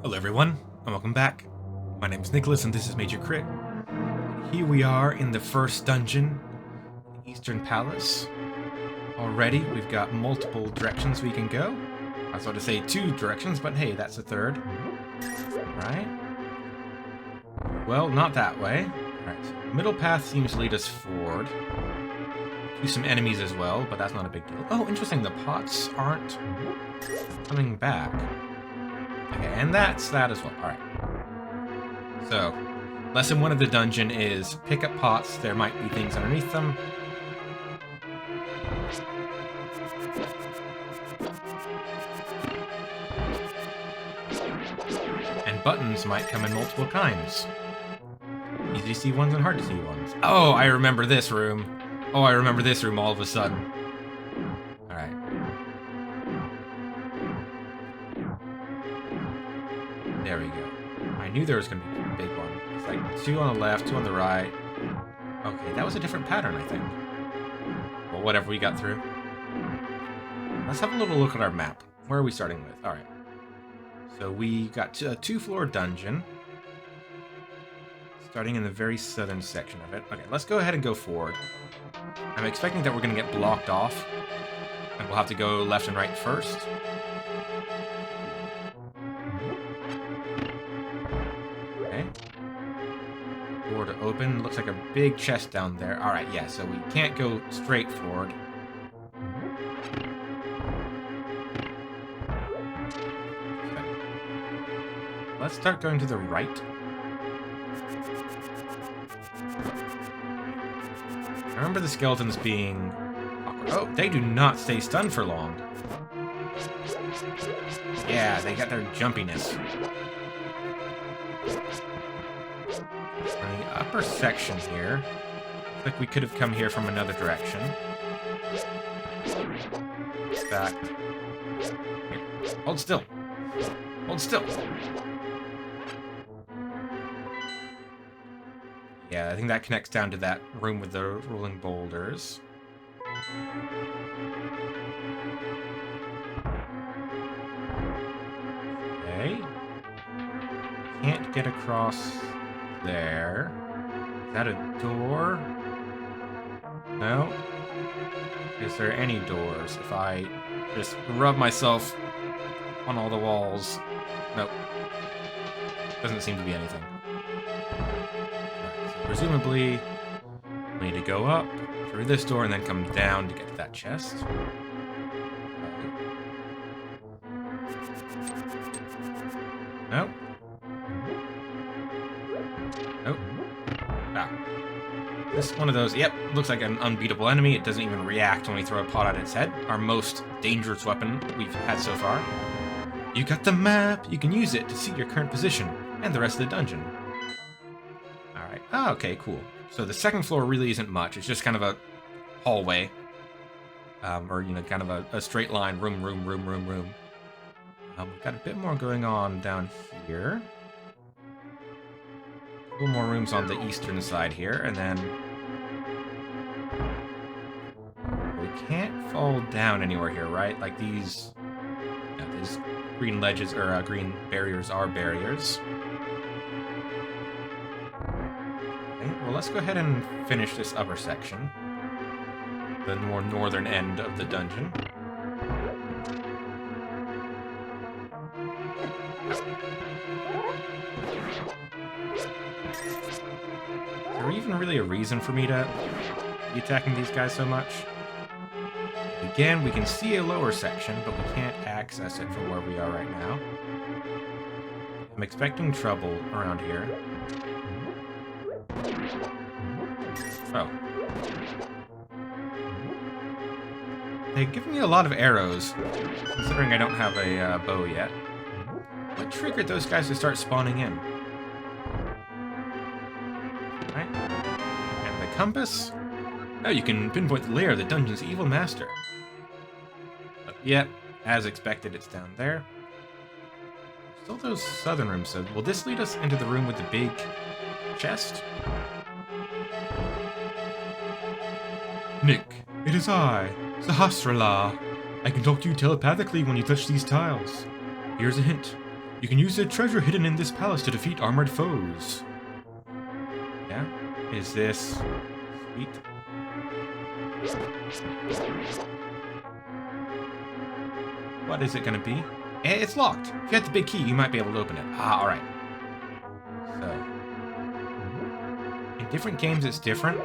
Hello everyone, and welcome back. My name is Nicholas and this is Major Crit. Here we are in the first dungeon, the Eastern Palace. Already, we've got multiple directions we can go. I was about to say two directions, but hey, that's a third. Right? Well, not that way. Alright, so middle path seems to lead us forward. To some enemies as well, but that's not a big deal. Oh, interesting, the pots aren't coming back. Okay, and that's that as well. Alright. So, lesson 1 of the dungeon is pick up pots. There might be things underneath them. And buttons might come in multiple kinds. Easy to see ones and hard to see ones. Oh, I remember this room. Oh, I remember this room all of a sudden. Alright. There we go. I knew there was going to be a big one. It's like 2 on the left, 2 on the right. Okay, that was a different pattern, I think. Well, whatever we got through. Let's have a little look at our map. Where are we starting with? Alright. So we got a 2-floor dungeon. Starting in the very southern section of it. Okay, let's go ahead and go forward. I'm expecting that we're going to get blocked off. And we'll have to go left and right first. Okay. Door to open. Looks like a big chest down there. Alright, yeah, so we can't go straight forward. Okay. Let's start going to the right. I remember the skeletons being awkward. Oh, they do not stay stunned for long. Yeah, they got their jumpiness. On the upper section here, looks like we could have come here from another direction. Back. Here. Hold still. Hold still. Yeah, I think that connects down to that room with the rolling boulders. Okay. Can't get across there. Is that a door? No? Is there any doors? If I just rub myself on all the walls. Nope. Doesn't seem to be anything. Presumably, we need to go up through this door and then come down to get to that chest. Nope. Nope. Ah. This one of those, yep, looks like an unbeatable enemy. It doesn't even react when we throw a pot at its head. Our most dangerous weapon we've had so far. You got the map. You can use it to see your current position and the rest of the dungeon. Oh, okay, cool. So the second floor really isn't much. It's just kind of a hallway. Or, you know, kind of a straight line. Room. We've got a bit more going on down here. A couple more rooms on the eastern side here. And then we can't fall down anywhere here, right? Like these green ledges, or green barriers are barriers. Well, let's go ahead and finish this upper section. The more northern end of the dungeon. Is there even really a reason for me to be attacking these guys so much? Again, we can see a lower section, but we can't access it from where we are right now. I'm expecting trouble around here. Oh. They give me a lot of arrows, considering I don't have a bow yet. What triggered those guys to start spawning in? Right. And the compass? Oh, you can pinpoint the lair of the dungeon's evil master. But yet, as expected, it's down there. Still those southern rooms, so will this lead us into the room with the big chest? Nick, it is I, Sahasrara. I can talk to you telepathically when you touch these tiles. Here's a hint. You can use the treasure hidden in this palace to defeat armored foes. Yeah? Is this sweet? What is it gonna be? It's locked. If you had the big key, you might be able to open it. Ah, alright. So. In different games, it's different.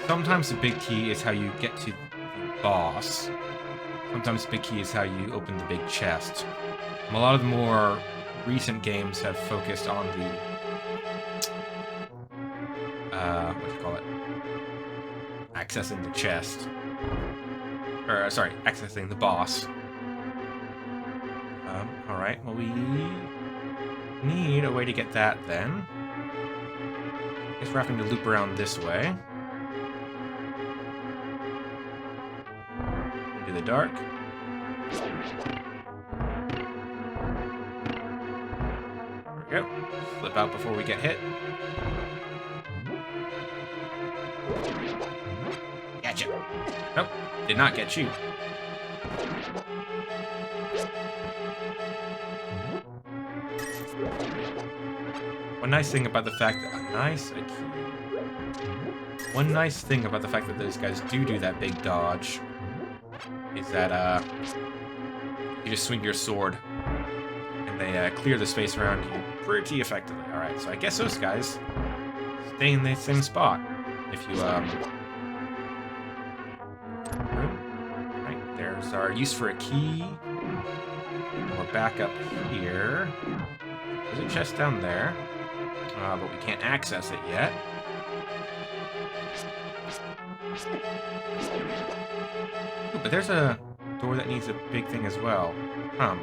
Sometimes the big key is how you get to the boss. Sometimes the big key is how you open the big chest. A lot of the more recent games have focused on the... what do you call it? Accessing the chest. Or, sorry, accessing the boss. Alright, well we need a way to get that then. I guess we're having to loop around this way. Into the dark. There we go. Flip out before we get hit. Gotcha. Nope, did not get you. One nice thing about the fact that one nice thing about the fact that those guys do that big dodge is that you just swing your sword and they clear the space around you pretty effectively. All right, so I guess those guys stay in the same spot if you right, there's our use for a key. We're back up here. There's a chest down there. But we can't access it yet. Ooh, but there's a door that needs a big thing as well. I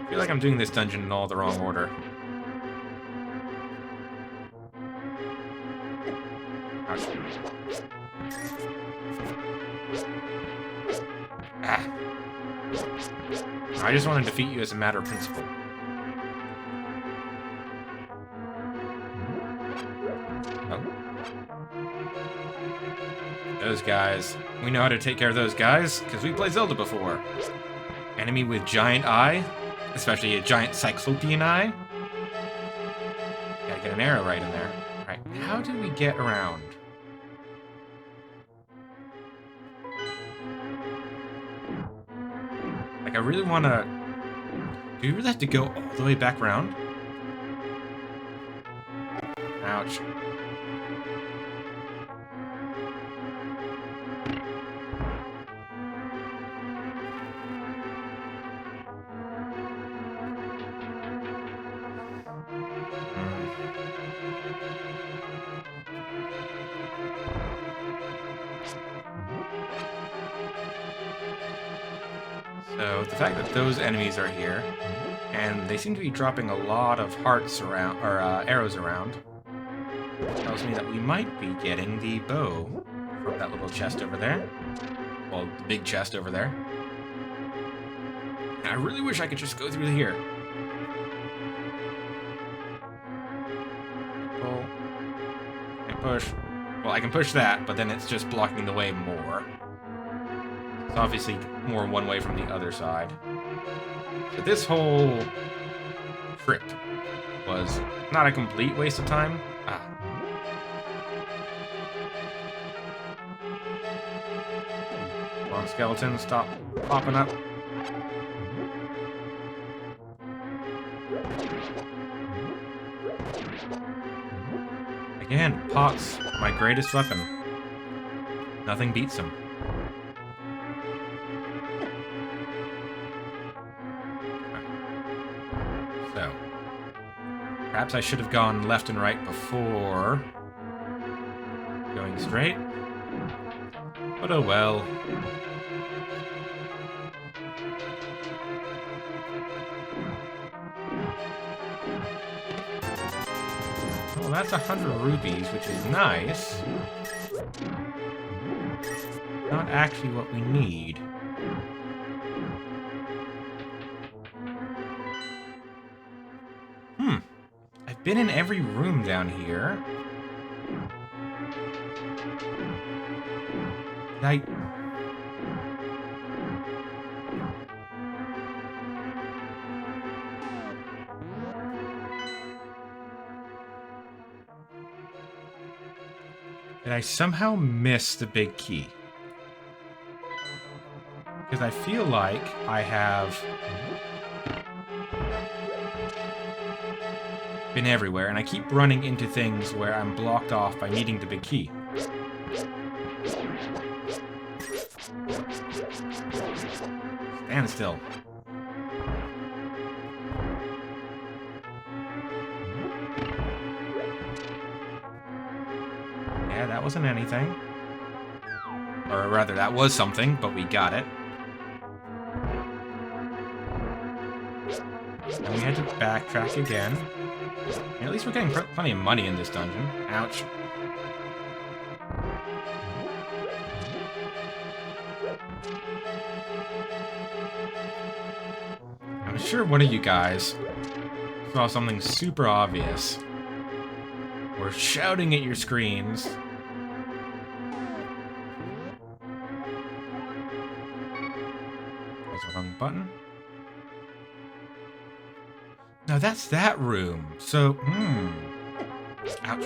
feel like I'm doing this dungeon in all the wrong order. Ouch. Ah. I just want to defeat you as a matter of principle. Those guys. We know how to take care of those guys, because we played Zelda before. Enemy with giant eye, especially a giant cyclopean eye. Gotta get an arrow right in there. Alright, how do we get around? Like, I really want to... Do we really have to go all the way back around? Ouch. So, the fact that those enemies are here, and they seem to be dropping a lot of hearts around, or arrows around, tells me that we might be getting the bow from that little chest over there. Well, the big chest over there. And I really wish I could just go through here. Pull. And push. Well, I can push that, but then it's just blocking the way more. It's obviously more one way from the other side. So this whole trip was not a complete waste of time. Come on, skeleton, stop popping up. Again, pots, my greatest weapon. Nothing beats them. So, perhaps I should have gone left and right before going straight. But oh well. Well, that's 100 rupees, which is nice. Not actually what we need. I've been in every room down here. Did I somehow miss the big key? Because I feel like I have been everywhere, and I keep running into things where I'm blocked off by needing the big key. Stand still. Yeah, that wasn't anything. Or rather, that was something, but we got it. And we had to backtrack again. And at least we're getting plenty of money in this dungeon. Ouch. I'm sure one of you guys saw something super obvious. Or shouting at your screens. There's a wrong button. No, that's that room. So, ouch.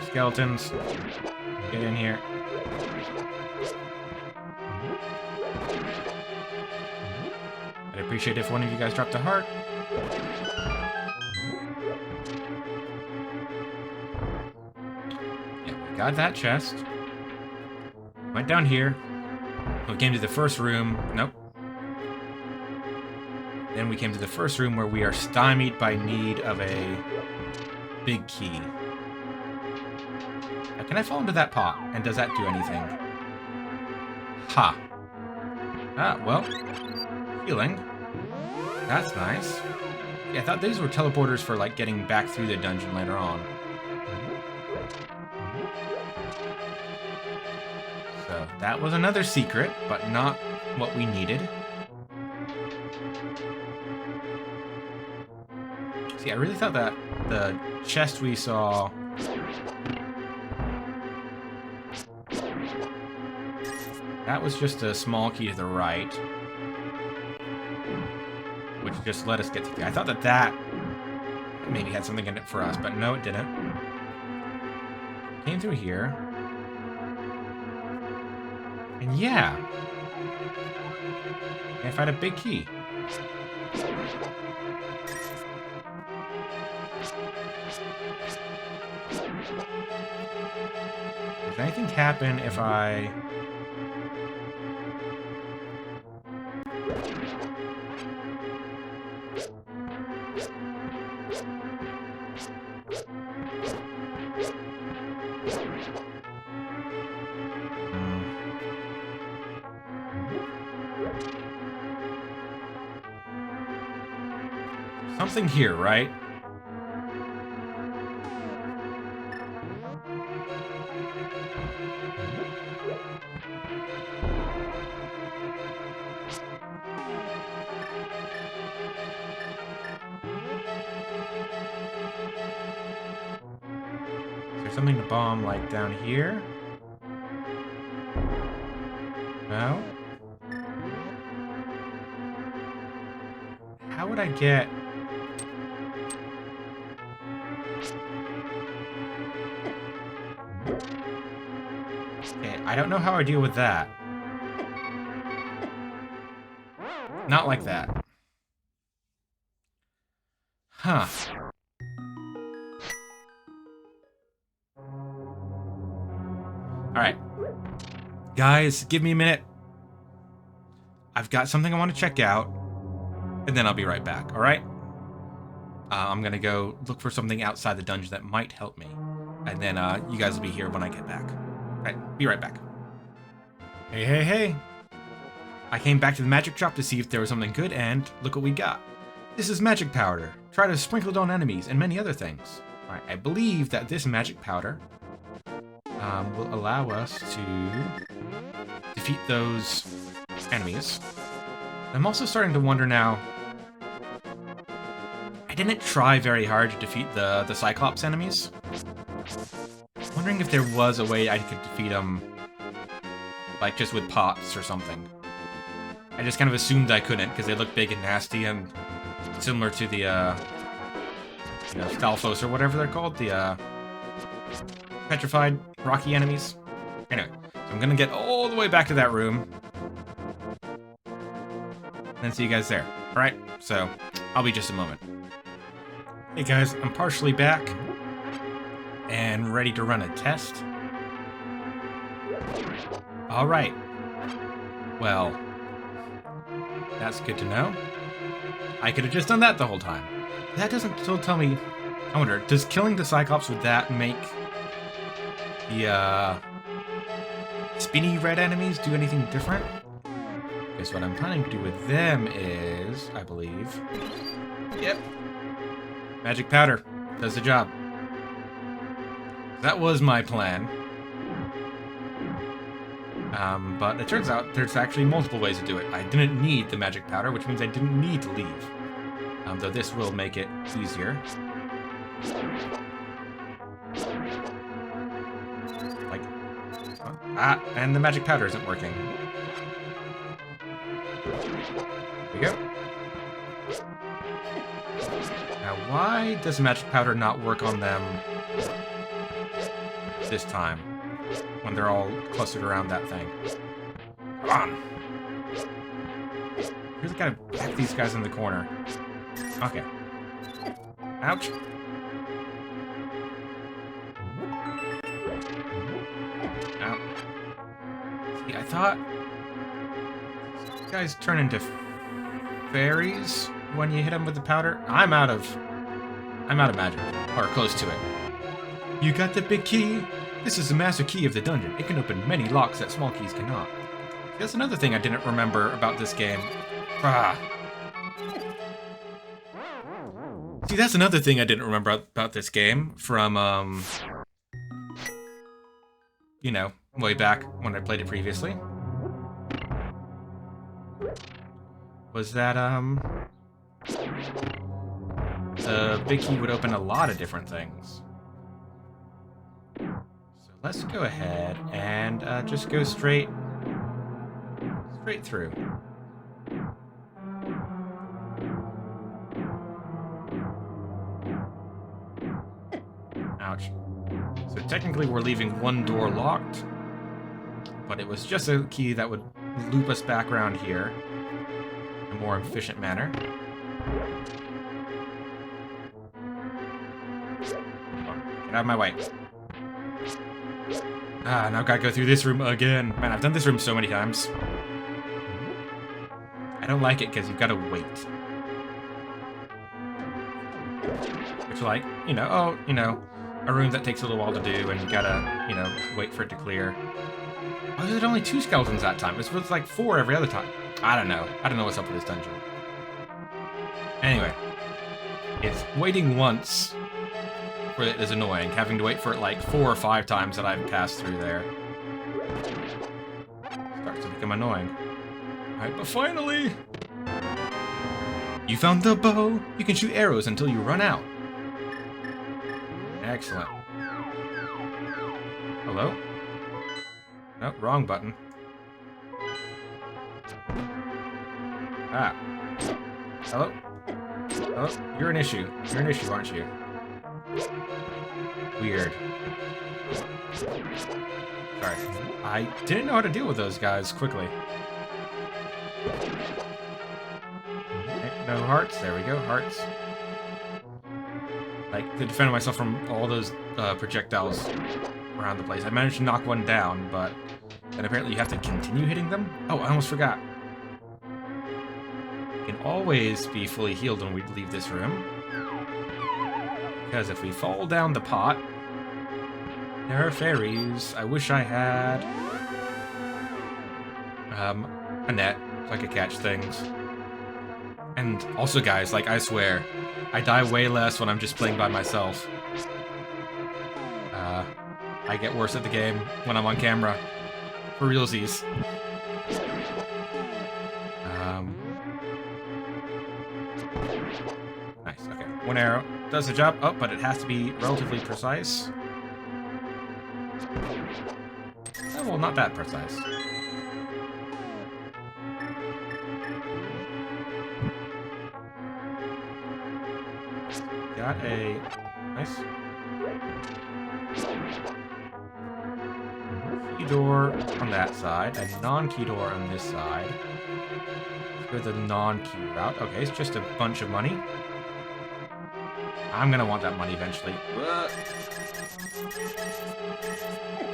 Skeletons. Get in here. I'd appreciate if one of you guys dropped a heart. Yeah, we got that chest. Went down here. We came to the first room. Nope. Then we came to the first room where we are stymied by need of a big key. Now, can I fall into that pot? And does that do anything? Ha. Ah, well. Healing. That's nice. Yeah, I thought these were teleporters for, like, getting back through the dungeon later on. So, that was another secret, but not what we needed. See, I really thought that the chest we saw... That was just a small key to the right. Which just let us get to the... I thought that that maybe had something in it for us, but no, it didn't. Came through here. And yeah. I found a big key. Does anything happen if I... Something here, right? Is there something to bomb, like, down here? No? How would I get... Okay, I don't know how I deal with that. Not like that. Huh. Alright. Guys, give me a minute. I've got something I want to check out. And then I'll be right back, alright? I'm gonna go look for something outside the dungeon that might help me. And then you guys will be here when I get back. Alright, be right back. Hey, hey, hey! I came back to the magic shop to see if there was something good, and look what we got. This is magic powder. Try to sprinkle it on enemies and many other things. Alright, I believe that this magic powder will allow us to defeat those enemies. I'm also starting to wonder now... I didn't try very hard to defeat the Cyclops enemies. I'm wondering if there was a way I could defeat them, like, just with pots or something. I just kind of assumed I couldn't because they look big and nasty and similar to the, you know, Stalfos or whatever they're called, the, petrified rocky enemies. Anyway, so I'm gonna get all the way back to that room and then see you guys there. Alright, so I'll be just a moment. Hey guys, I'm partially back and ready to run a test. Alright. Well, that's good to know. I could have just done that the whole time. That doesn't still tell me... I wonder, does killing the Cyclops with that make the, spinny red enemies do anything different? Because what I'm planning to do with them is, I believe... Yep. Magic powder. Does the job. That was my plan. But it turns out there's actually multiple ways to do it. I didn't need the magic powder, which means I didn't need to leave. Though this will make it easier. Like... and the magic powder isn't working. Here we go. Now, why does magic powder not work on them this time? When they're all clustered around that thing. Come on! Really gotta get these guys in the corner. Okay. Ouch! Ow. See, I thought... These guys turn into fairies when you hit them with the powder. I'm out of magic. Or close to it. You got the big key? This is the master key of the dungeon. It can open many locks that small keys cannot. That's another thing I didn't remember about this game. See, that's another thing I didn't remember about this game from, you know, way back when I played it previously. Was that, the big key would open a lot of different things. Let's go ahead and just go straight through. Ouch. So technically we're leaving one door locked, but it was just a key that would loop us back around here in a more efficient manner. Get out of my way. Now I've got to go through this room again. Man, I've done this room so many times. I don't like it because you've got to wait. Which, like, you know, oh, you know, a room that takes a little while to do and you gotta, you know, wait for it to clear. Why was it only 2 skeletons that time? It was like 4 every other time. I don't know. I don't know what's up with this dungeon. Anyway. It's waiting once where it is annoying, having to wait for it like 4 or 5 times that I've passed through there. Starts to become annoying. Alright, but finally! You found the bow! You can shoot arrows until you run out. Excellent. Hello? No, wrong button. Ah. Hello? Oh, you're an issue. You're an issue, aren't you? Weird. Sorry. I didn't know how to deal with those guys quickly. Okay, no hearts. There we go. Hearts. Like, to defend myself from all those projectiles around the place. I managed to knock one down, but then apparently you have to continue hitting them? Oh, I almost forgot. We can always be fully healed when we leave this room. Because if we fall down the pot, there are fairies. I wish I had a net so I could catch things. And also, guys, like, I swear, I die way less when I'm just playing by myself. I get worse at the game when I'm on camera. For realsies. Nice, okay. One arrow does the job. Oh, but it has to be relatively precise. Oh, well, not that precise. got a nice key door on that side, a non-key door on this side. Let's go the non-key route. Okay, it's just a bunch of money. I'm gonna want that money eventually.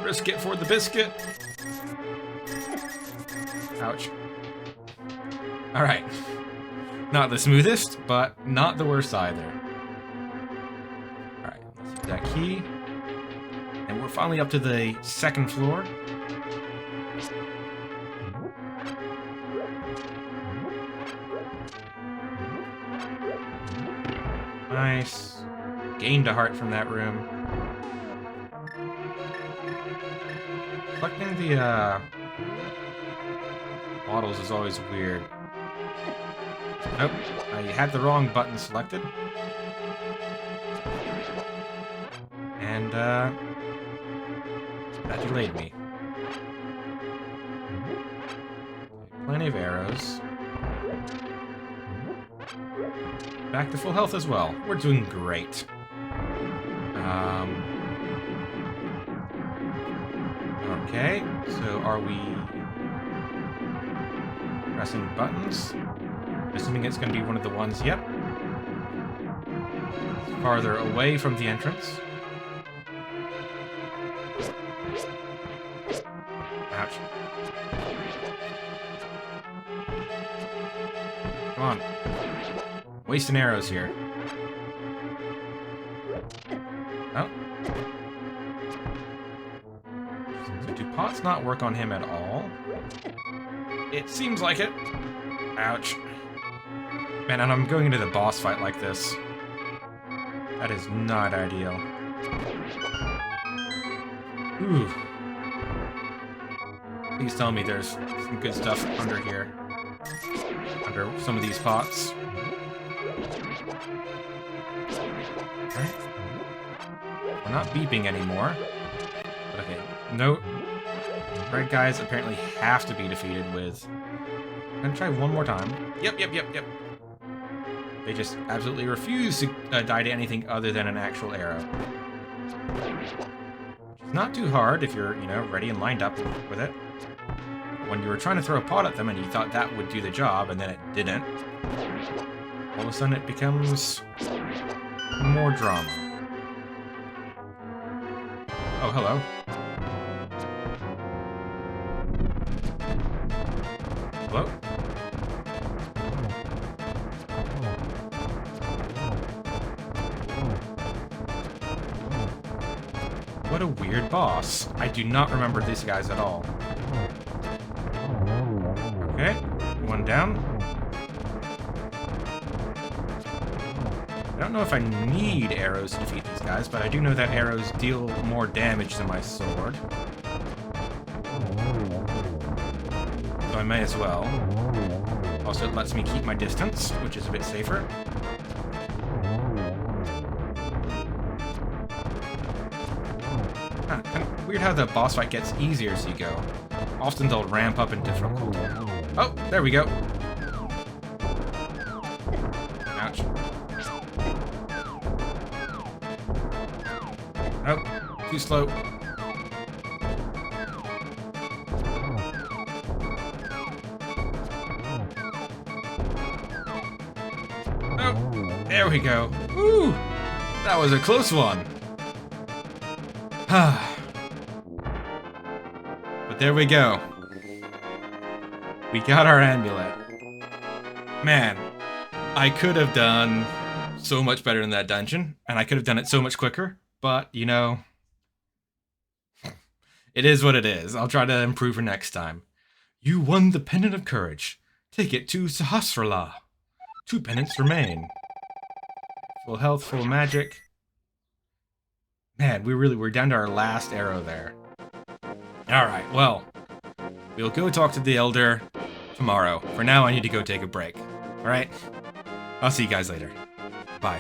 Risk it for the biscuit. Ouch. Alright. Not the smoothest, but not the worst either. Alright, let's use that key. And we're finally up to the second floor. Nice. Gained a heart from that room. Collecting the bottles is always weird. Nope, I had the wrong button selected. And that delayed me. Plenty of arrows. Back to full health as well. We're doing great. Okay, so are we pressing buttons? Assuming it's going to be one of the ones, yep. It's farther away from the entrance. Ouch. Come on. Wasting arrows here. Oh. So do pots not work on him at all? It seems like it. Ouch. Man, and I'm going into the boss fight like this. That is not ideal. Ooh. Please tell me there's some good stuff under here. Under some of these pots. Alright. We're not beeping anymore. But okay, note. Red guys apparently have to be defeated with... I'm gonna try one more time. Yep. They just absolutely refuse to die to anything other than an actual arrow. It's not too hard if you're, you know, ready and lined up with it. When you were trying to throw a pot at them and you thought that would do the job and then it didn't, all of a sudden it becomes more drama. Oh, hello. Hello? What a weird boss. I do not remember these guys at all. Okay, one down. I don't know if I need arrows to defeat these guys, but I do know that arrows deal more damage than my sword. So I may as well. Also, it lets me keep my distance, which is a bit safer. Kind of weird how the boss fight gets easier as you go. Often they'll ramp up in difficulty. Oh, there we go. Ouch. Nope, too slow. Oh, there we go. Woo! That was a close one. But there we go. We got our amulet. Man, I could have done so much better in that dungeon, and I could have done it so much quicker, but, you know, it is what it is. I'll try to improve for next time. You won the Pendant of Courage. Take it to Sahasrahla. 2 pendants remain. Full health, full magic. Man, we're down to our last arrow there. Alright, well, we'll go talk to the Elder tomorrow. For now, I need to go take a break. Alright? I'll see you guys later. Bye.